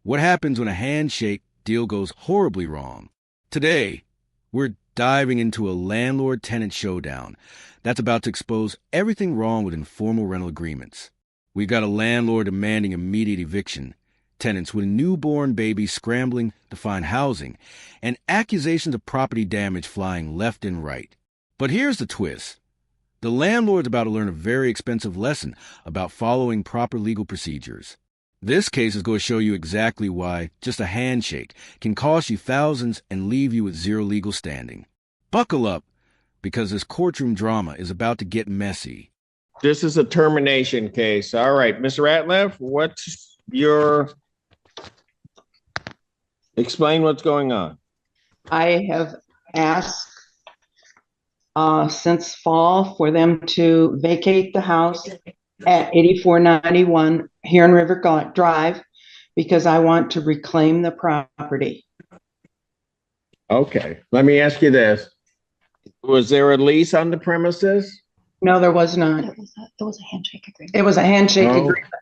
What happens when a handshake deal goes horribly wrong? Today, we're diving into a landlord-tenant showdown that's about to expose everything wrong with informal rental agreements. We've got a landlord demanding immediate eviction, tenants with newborn babies scrambling to find housing, and accusations of property damage flying left and right. But here's the twist. The landlord's about to learn a very expensive lesson about following proper legal procedures. This case is going to show you exactly why just a handshake can cost you thousands and leave you with zero legal standing. Buckle up, because this courtroom drama is about to get messy. This is a termination case. All right, Mr. Ratliff, what's your... Explain what's going on. I have asked since fall for them to vacate the house at 8491 here in River Drive because I want to reclaim the property. Okay, let me ask you this. Was there a lease on the premises? No, there was not. It was a handshake agreement. It was a handshake agreement.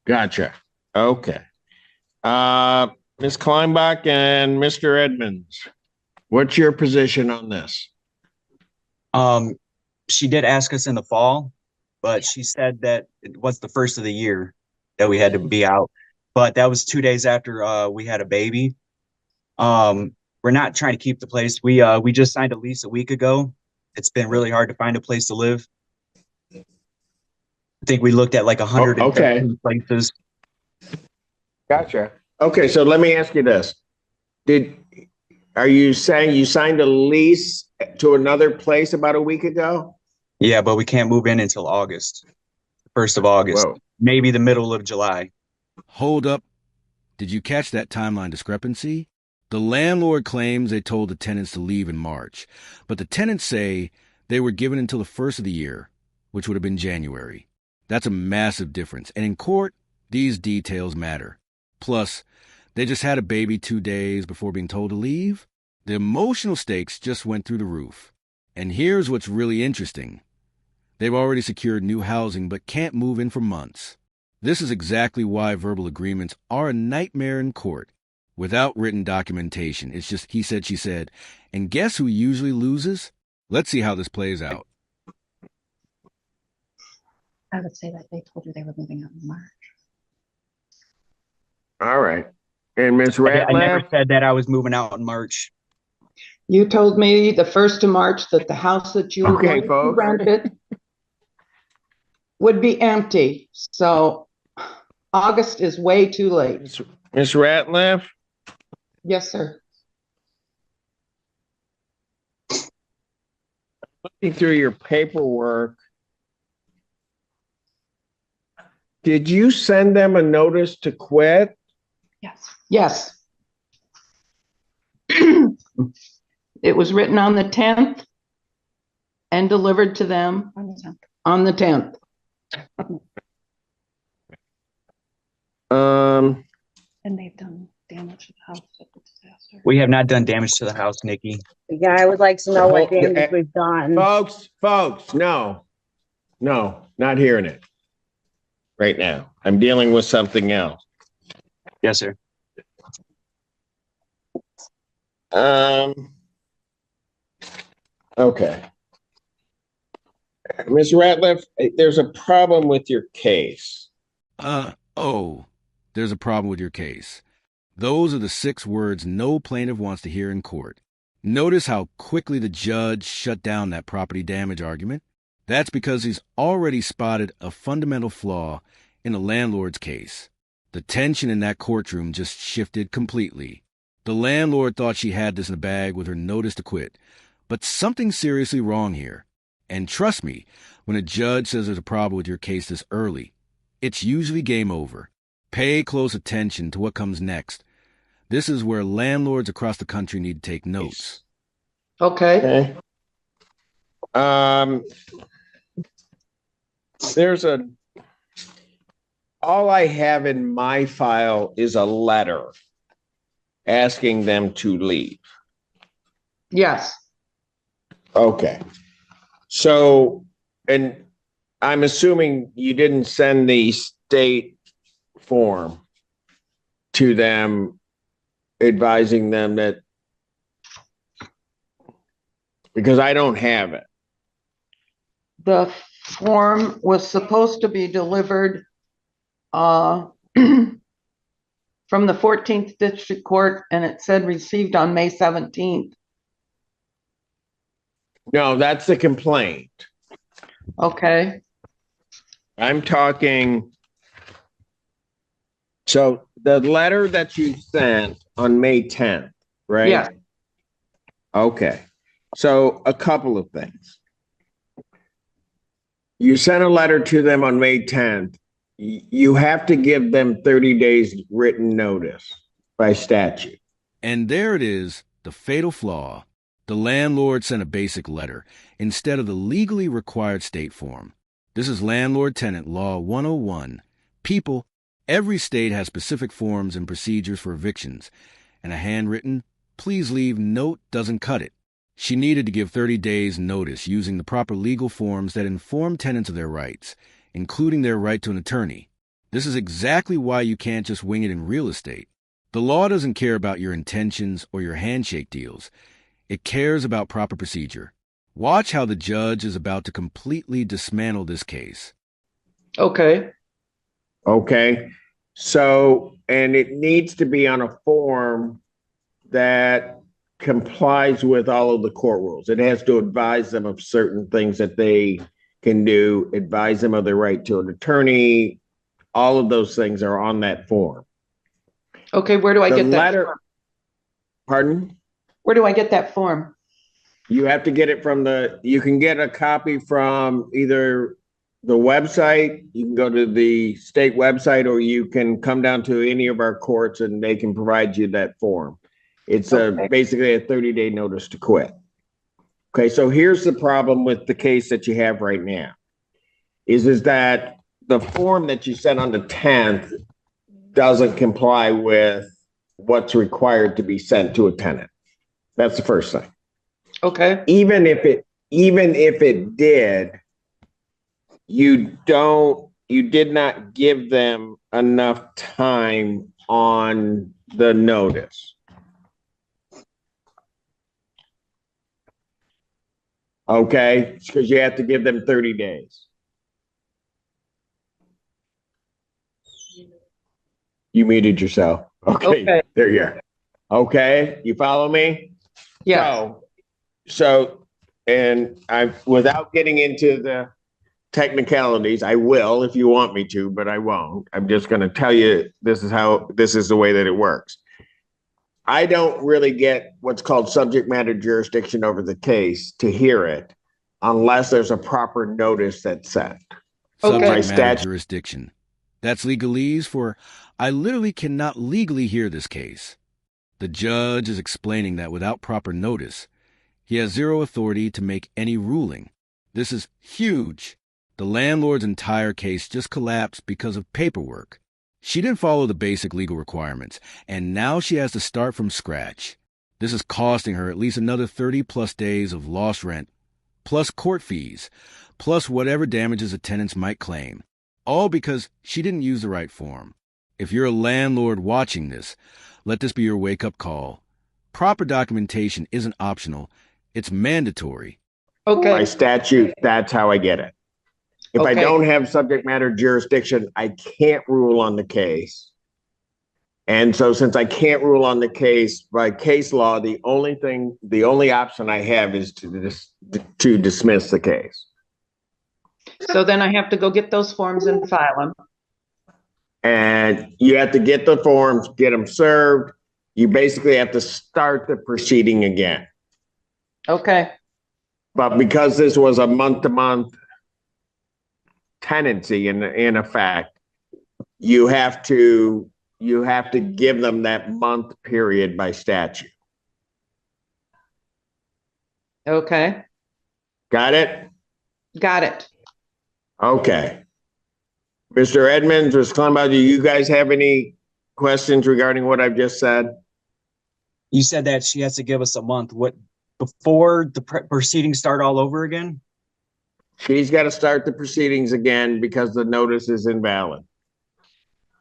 Gotcha. Okay. Ms. Kleinbach and Mr. Edmonds, what's your position on this? She did ask us in the fall, but she said that it was the first of the year that we had to be out. But that was 2 days after we had a baby. We're not trying to keep the place. We just signed a lease a week ago. It's been really hard to find a place to live. I think we looked at like 100 places. Gotcha. Okay, so let me ask you this. Are you saying you signed a lease to another place about a week ago? Yeah, but we can't move in until August. 1st of August. Whoa. Maybe the middle of July. Hold up. Did you catch that timeline discrepancy? The landlord claims they told the tenants to leave in March, but the tenants say they were given until the first of the year, which would have been January. That's a massive difference, and in court, these details matter. Plus, they just had a baby 2 days before being told to leave. The emotional stakes just went through the roof. And here's what's really interesting. They've already secured new housing but can't move in for months. This is exactly why verbal agreements are a nightmare in court. Without written documentation, it's just he said, she said. And guess who usually loses? Let's see how this plays out. I would say that they told you they were moving out in March. All right. And Ms. Ratliff? I never said that I was moving out in March. You told me the 1st of March that the house that you rented would be empty. So August is way too late. Ms. Ratliff? Yes, sir. Looking through your paperwork, did you send them a notice to quit? Yes. It was written on the 10th and delivered to them on the 10th. And they've done damage to the house at the disaster. We have not done damage to the house, Nikki. Yeah, I would like to know what damage we've done. Folks, no, not hearing it right now. I'm dealing with something else. Yes, sir. Okay. Ms. Ratliff, there's a problem with your case. There's a problem with your case. Those are the 6 words no plaintiff wants to hear in court. Notice how quickly the judge shut down that property damage argument? That's because he's already spotted a fundamental flaw in the landlord's case. The tension in that courtroom just shifted completely. The landlord thought she had this in the bag with her notice to quit. But something's seriously wrong here. And trust me, when a judge says there's a problem with your case this early, it's usually game over. Pay close attention to what comes next. This is where landlords across the country need to take notes. Okay. All I have in my file is a letter asking them to leave. Yes. Okay. So, and I'm assuming you didn't send the state form to them, advising them that, because I don't have it. The form was supposed to be delivered from the 14th District Court, and it said received on May 17th. No, that's the complaint. Okay, I'm talking. So the letter that you sent on May 10th, right? yeah, Okay. So a couple of things. You sent a letter to them on May 10th. You have to give them 30 days written notice by statute. And there it is, the fatal flaw. The landlord sent a basic letter instead of the legally required state form. This is Landlord Tenant Law 101. People, every state has specific forms and procedures for evictions, and a handwritten, please leave note doesn't cut it. She needed to give 30 days notice using the proper legal forms that inform tenants of their rights, including their right to an attorney. This is exactly why you can't just wing it in real estate. The law doesn't care about your intentions or your handshake deals. It cares about proper procedure. Watch how the judge is about to completely dismantle this case. okay, Okay. So, and it needs to be on a form that complies with all of the court rules. It has to advise them of certain things that they can do, advise them of their right to an attorney. All of those things are on that form. okay, where do I The get that letter, form? pardon? Where do I get that form? You have to get it from you can get a copy from either the website, you can go to the state website, or you can come down to any of our courts and they can provide you that form. It's Okay. basically a 30-day notice to quit. Okay, so here's the problem with the case that you have right now, is that the form that you sent on the 10th doesn't comply with what's required to be sent to a tenant. That's the first thing. Okay, Even if it did, you did not give them enough time on the notice. Okay, because you have to give them 30 days. You muted yourself. Okay. There you are. Okay, you follow me? yeah, So, and without getting into the technicalities, I will if you want me to, but I won't. I'm just going to tell you this is the way that it works. I don't really get what's called subject matter jurisdiction over the case to hear it unless there's a proper notice that's sent. Okay. Subject matter jurisdiction. That's legalese for I literally cannot legally hear this case. The judge is explaining that without proper notice, he has zero authority to make any ruling. This is huge. The landlord's entire case just collapsed because of paperwork. She didn't follow the basic legal requirements, and now she has to start from scratch. This is costing her at least another 30-plus days of lost rent, plus court fees, plus whatever damages the tenants might claim, all because she didn't use the right form. If you're a landlord watching this, let this be your wake-up call. Proper documentation isn't optional, it's mandatory. okay, By statute, that's how I get it. If I Okay. don't have subject matter jurisdiction, I can't rule on the case. And so since I can't rule on the case by case law, the only option I have is to dismiss the case. so then I have to go get those forms and file them. And you have to get the forms, get them served. You basically have to start the proceeding again. Okay, But because this was a month-to-month tenancy in effect, you have to give them that month period by statute. okay, Got it? got it. Okay. Mr. Edmonds, Ms. Clembaugh, do you guys have any questions regarding what I've just said? You said that she has to give us a month. What, before the proceedings start all over again? She's got to start the proceedings again because the notice is invalid.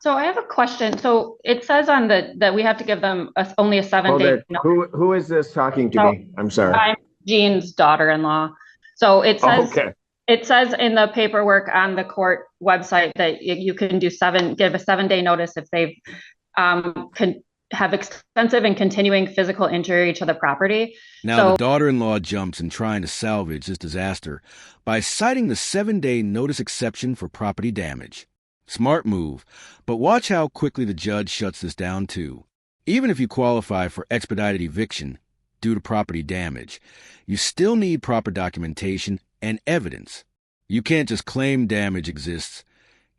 So I have a question. So it says on that we have to give them only a Hold 7-day. it. Who is this talking to So me? I'm sorry. I'm Jean's daughter-in-law. So it says Okay. it says in the paperwork on the court website that you can give a 7-day notice if they've can have extensive and continuing physical injury to the property. Now, the daughter-in-law jumps in trying to salvage this disaster by citing the 7-day notice exception for property damage. Smart move, but watch how quickly the judge shuts this down too. Even if you qualify for expedited eviction due to property damage, you still need proper documentation and evidence. You can't just claim damage exists.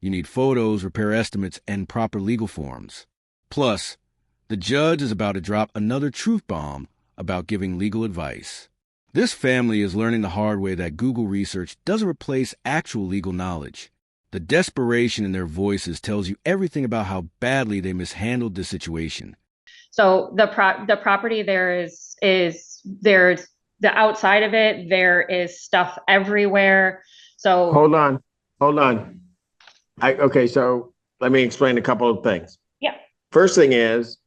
You need photos, repair estimates, and proper legal forms. Plus, the judge is about to drop another truth bomb about giving legal advice. This family is learning the hard way that Google research doesn't replace actual legal knowledge. The desperation in their voices tells you everything about how badly they mishandled this situation. So the property there's the outside of it, there is stuff everywhere. So Hold on. Okay, so let me explain a couple of things. Yeah. First thing is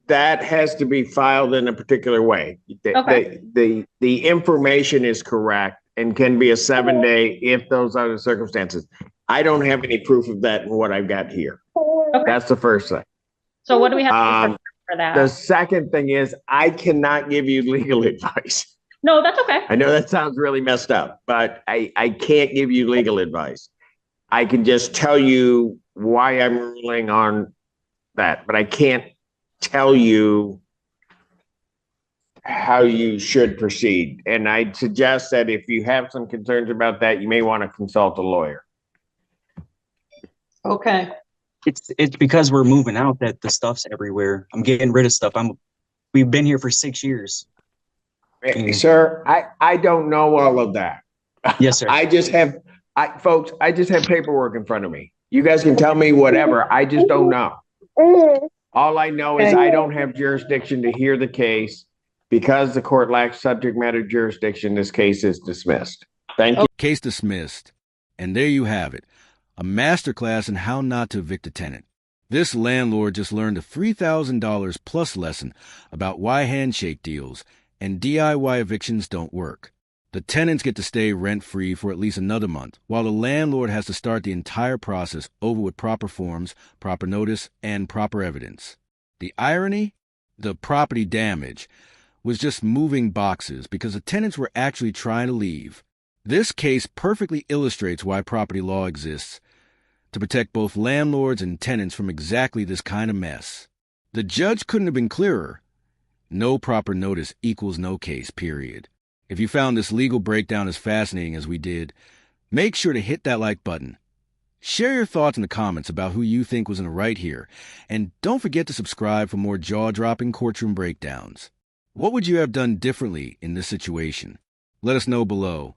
that has to be filed in a particular way. Okay. The information is correct and can be a 7-day if those are the circumstances. I don't have any proof of that in what I've got here. Okay. That's the first thing. So what do we have to do for that? The second thing is I cannot give you legal advice. No, that's okay. I know that sounds really messed up, but I can't give you legal advice. I can just tell you why I'm ruling on that, but I can't tell you how you should proceed. And I'd suggest that if you have some concerns about that, you may want to consult a lawyer. Okay. It's because we're moving out that the stuff's everywhere. I'm getting rid of stuff. We've been here for 6 years. Sir, I don't know all of that. Yes, sir. I just have paperwork in front of me. You guys can tell me whatever. I just don't know. All I know is I don't have jurisdiction to hear the case. Because the court lacks subject matter jurisdiction, this case is dismissed. Thank you. Case dismissed. And there you have it. A masterclass in how not to evict a tenant. This landlord just learned a $3,000 plus lesson about why handshake deals and DIY evictions don't work. The tenants get to stay rent-free for at least another month, while the landlord has to start the entire process over with proper forms, proper notice, and proper evidence. The irony? The property damage was just moving boxes because the tenants were actually trying to leave. This case perfectly illustrates why property law exists, to protect both landlords and tenants from exactly this kind of mess. The judge couldn't have been clearer. No proper notice equals no case, period. If you found this legal breakdown as fascinating as we did, make sure to hit that like button. Share your thoughts in the comments about who you think was in the right here, and don't forget to subscribe for more jaw-dropping courtroom breakdowns. What would you have done differently in this situation? Let us know below.